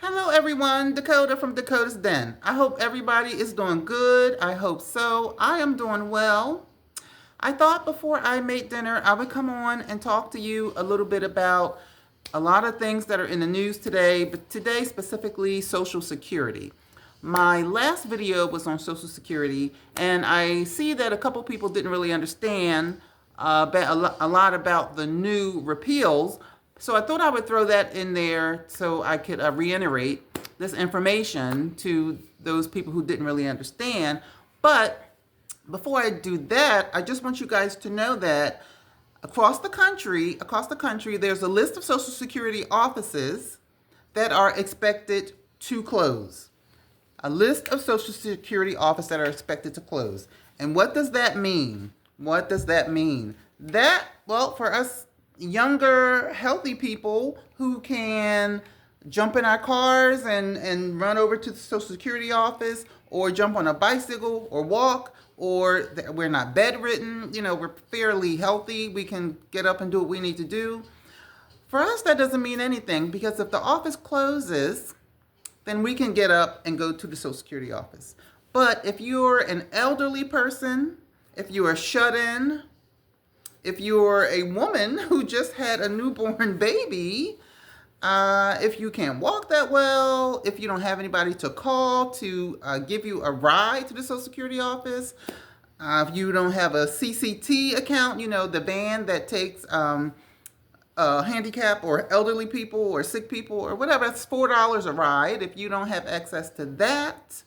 Hello everyone, Dakota from Dakota's Den. I hope everybody is doing good. I hope so. I am doing well. I thought before I made dinner, I would come on and talk to you a little bit about a lot of things that are in the news today, but today specifically Social Security. My last video was on Social Security, and I see that a couple people didn't really understand a lot about the new repeals. So I thought I would throw that in there so I could reiterate this information to those people who didn't really understand. But before I do that, I just want you guys to know that across the country, there's a list of Social Security offices that are expected to close. A list of Social Security offices that are expected to close. And what does that mean? What does that mean? Well, for us younger, healthy people who can jump in our cars and run over to the Social Security office or jump on a bicycle or walk, or we're not bedridden, we're fairly healthy, we can get up and do what we need to do. For us, that doesn't mean anything because if the office closes, then we can get up and go to the Social Security office. But if you're an elderly person, if you are shut in, if you're a woman who just had a newborn baby, if you can't walk that well, if you don't have anybody to call to give you a ride to the Social Security office, if you don't have a CCT account, the van that takes handicap or elderly people or sick people or whatever, it's $4 a ride. If you don't have access to that,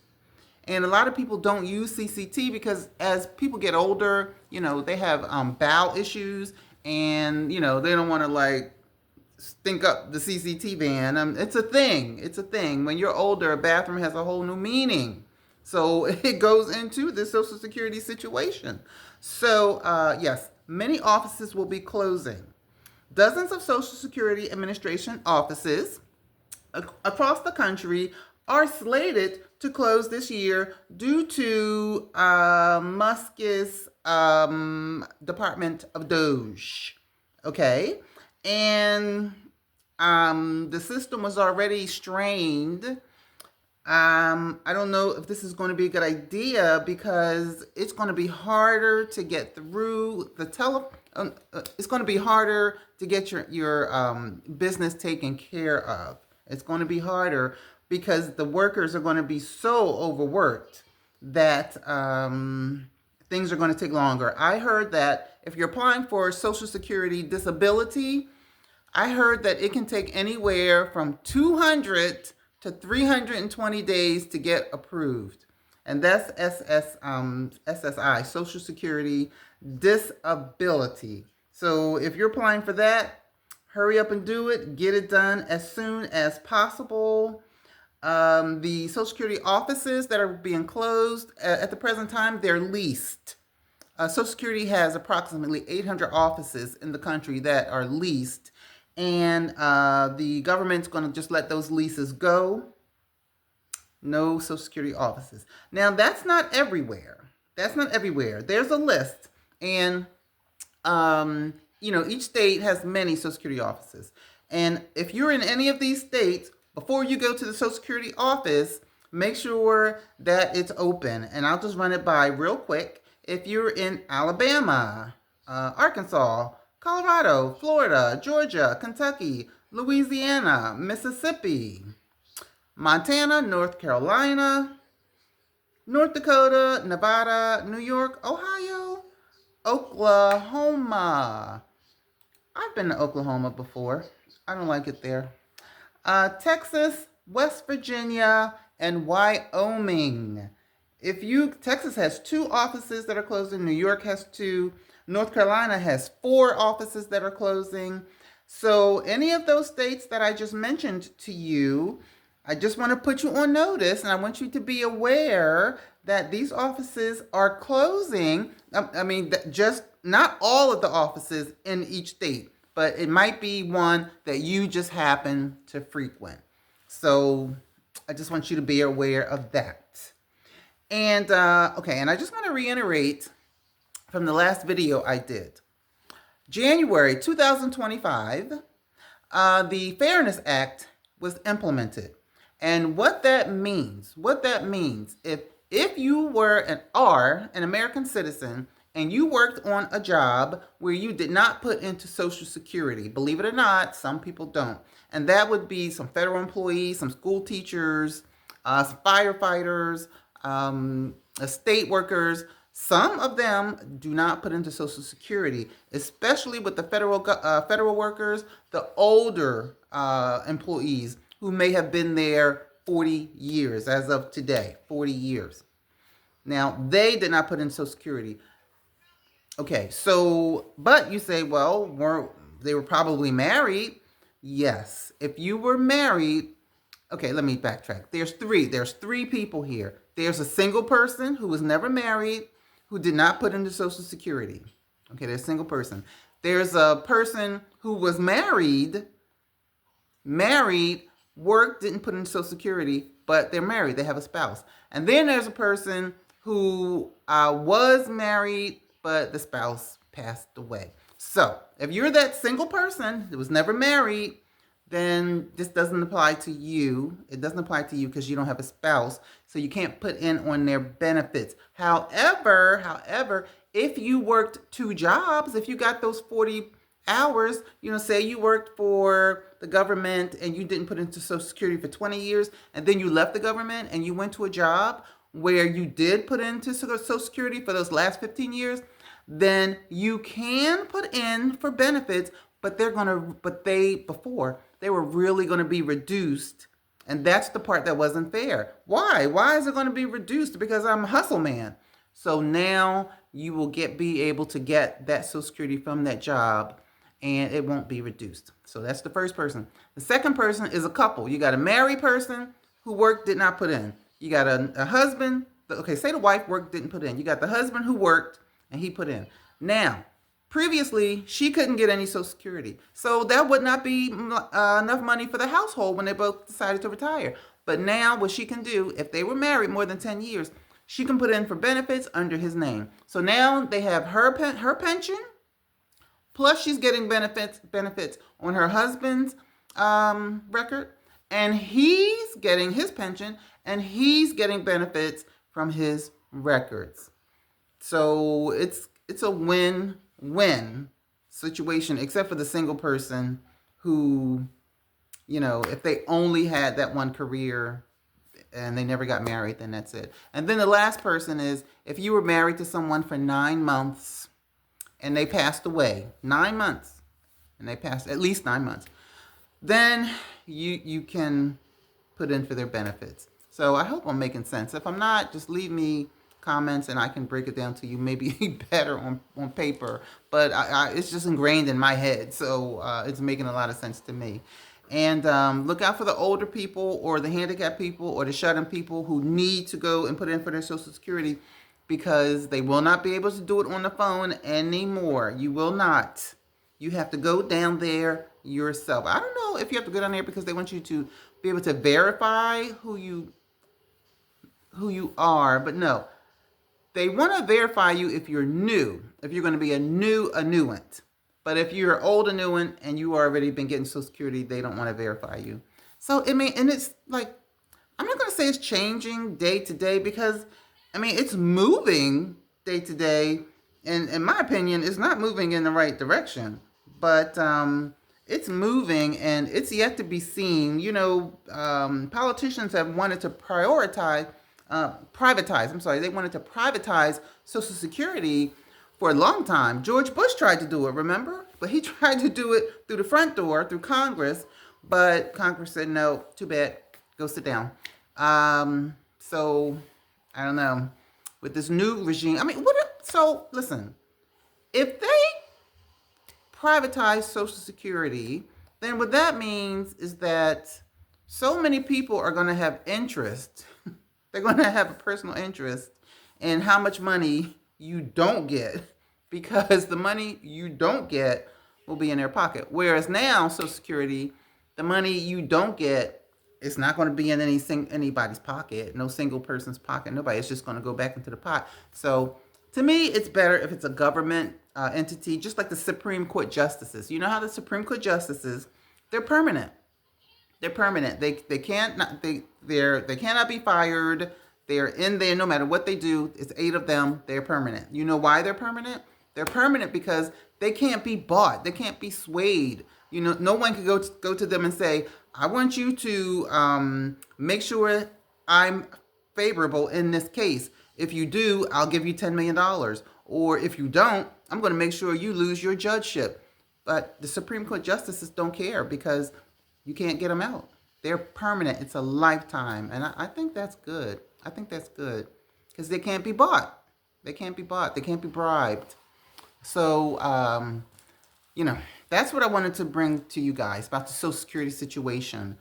and a lot of people don't use CCT because as people get older, they have bowel issues and, they don't want to stink up the CCT van. It's a thing. It's a thing. When you're older, a bathroom has a whole new meaning. So it goes into the Social Security situation. So, yes, many offices will be closing. Dozens of Social Security Administration offices across the country are slated to close this year due to Musk's Department of Doge. Okay? And the system was already strained. I don't know if this is going to be a good idea because it's going to be harder to get through the it's going to be harder to get your business taken care of. It's going to be harder because the workers are going to be so overworked that things are going to take longer. I heard that if you're applying for Social Security disability, I heard that it can take anywhere from 200 to 320 days to get approved. And that's SSI, Social Security Disability. So if you're applying for that, hurry up and do it. Get it done as soon as possible. The Social Security offices that are being closed at the present time, they're leased. Social Security has approximately 800 offices in the country that are leased, and the government's going to just let those leases go. No Social Security offices. Now, that's not everywhere. That's not everywhere. There's a list, and each state has many Social Security offices. And if you're in any of these states, before you go to the Social Security office, make sure that it's open. And I'll just run it by real quick. If you're in Alabama, Arkansas, Colorado, Florida, Georgia, Kentucky, Louisiana, Mississippi, Montana, North Carolina, North Dakota, Nevada, New York, Ohio, Oklahoma. I've been to Oklahoma before. I don't like it there. Texas, West Virginia, and Wyoming. Texas has 2 offices that are closing. New York has 2. North Carolina has 4 offices that are closing. So any of those states that I just mentioned to you, I just want to put you on notice, and I want you to be aware that these offices are closing. Just not all of the offices in each state, but it might be one that you just happen to frequent. So I just want you to be aware of that. And and I just want to reiterate from the last video I did. January 2025, the Fairness Act was implemented. And what that means, if you were an American citizen and you worked on a job where you did not put into Social Security, believe it or not, some people don't, and that would be some federal employees, some school teachers, some firefighters, state workers. Some of them do not put into Social Security, especially with the federal workers, the older employees who may have been there 40 years as of today, 40 years. Now, they did not put in Social Security. Okay, so, but you say, well, they were probably married. Yes, if you were married, okay, let me backtrack. There's three people here. There's a single person who was never married, who did not put into Social Security. Okay, there's a single person. There's a person who was married, worked, didn't put in Social Security, but they're married, they have a spouse. And then there's a person who was married, but the spouse passed away. So if you're that single person that was never married, then this doesn't apply to you. It doesn't apply to you because you don't have a spouse, so you can't put in on their benefits. However, if you worked two jobs, if you got those 40 hours, say you worked for the government and you didn't put into Social Security for 20 years, and then you left the government and you went to a job where you did put into Social Security for those last 15 years, then you can put in for benefits, but before they were really going to be reduced. And that's the part that wasn't fair. Why? Why is it going to be reduced? Because I'm a hustle man. So now you will be able to get that Social Security from that job, and it won't be reduced. So that's the first person. The second person is a couple. You got a married person who worked, did not put in. You got a husband. Okay, say the wife worked, didn't put in. You got the husband who worked, and he put in. Now, previously, she couldn't get any Social Security. So that would not be enough money for the household when they both decided to retire. But now what she can do, if they were married more than 10 years, she can put in for benefits under his name. So now they have her pension, plus she's getting benefits on her husband's record, and he's getting his pension, and he's getting benefits from his records. So it's a win-win situation, except for the single person who, if they only had that one career and they never got married, then that's it. And then the last person is if you were married to someone for 9 months and they passed away, 9 months, and they passed at least 9 months, then you can put in for their benefits. So I hope I'm making sense. If I'm not, just leave me comments and I can break it down to you maybe better on paper. But it's just ingrained in my head, so it's making a lot of sense to me. And look out for the older people or the handicapped people or the shut-in people who need to go and put in for their Social Security, because they will not be able to do it on the phone anymore. You will not. You have to go down there yourself. I don't know if you have to go down there because they want you to be able to verify who you are, but no. They want to verify you if you're new, if you're going to be a annuitant. But if you're an old annuitant and you already been getting Social Security, they don't want to verify you. So and it's like, I'm not going to say it's changing day to day, because it's moving day to day, and in my opinion, it's not moving in the right direction. But it's moving, and it's yet to be seen. Politicians have wanted to privatize. They wanted to privatize Social Security for a long time. George Bush tried to do it, remember? But he tried to do it through the front door, through Congress. But Congress said, no, too bad, go sit down. So, I don't know. With this new regime, so listen, if they privatize Social Security, then what that means is that so many people are going to have interest. They're going to have a personal interest in how much money you don't get, because the money you don't get will be in their pocket. Whereas now, Social Security, the money you don't get, it's not going to be in anybody's pocket, no single person's pocket, nobody. It's just going to go back into the pot. So to me, it's better if it's a government entity, just like the Supreme Court justices. You know how the Supreme Court justices, they're permanent. They're permanent. They can't not they cannot be fired. They're in there no matter what they do. It's 8 of them. They're permanent. You know why they're permanent? They're permanent because they can't be bought. They can't be swayed. You know, no one can go to them and say, "I want you to make sure I'm favorable in this case. If you do, I'll give you $10 million. Or if you don't, I'm going to make sure you lose your judgeship." But the Supreme Court justices don't care because you can't get them out. They're permanent. It's a lifetime. And I think that's good. I think that's good because they can't be bought. They can't be bought. They can't be bribed. So, that's what I wanted to bring to you guys about the Social Security situation.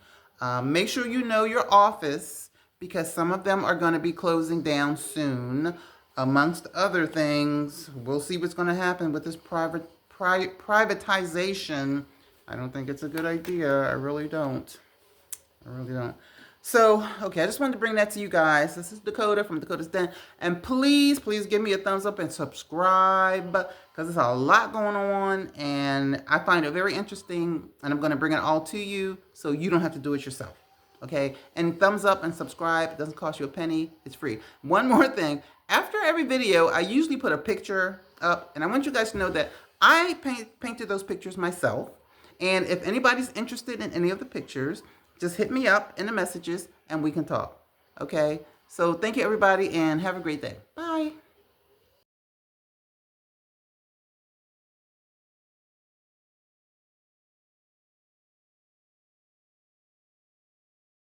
Make sure you know your office because some of them are going to be closing down soon. Amongst other things, we'll see what's going to happen with this privatization. I don't think it's a good idea. I really don't. So, okay, I just wanted to bring that to you guys. This is Dakota from Dakota's Den. And please give me a thumbs up and subscribe because there's a lot going on and I find it very interesting and I'm going to bring it all to you so you don't have to do it yourself. Okay? And thumbs up and subscribe. It doesn't cost you a penny. It's free. One more thing. After every video, I usually put a picture up and I want you guys to know that I painted those pictures myself. And if anybody's interested in any of the pictures, just hit me up in the messages and we can talk. Okay? So thank you, everybody, and have a great day. Bye.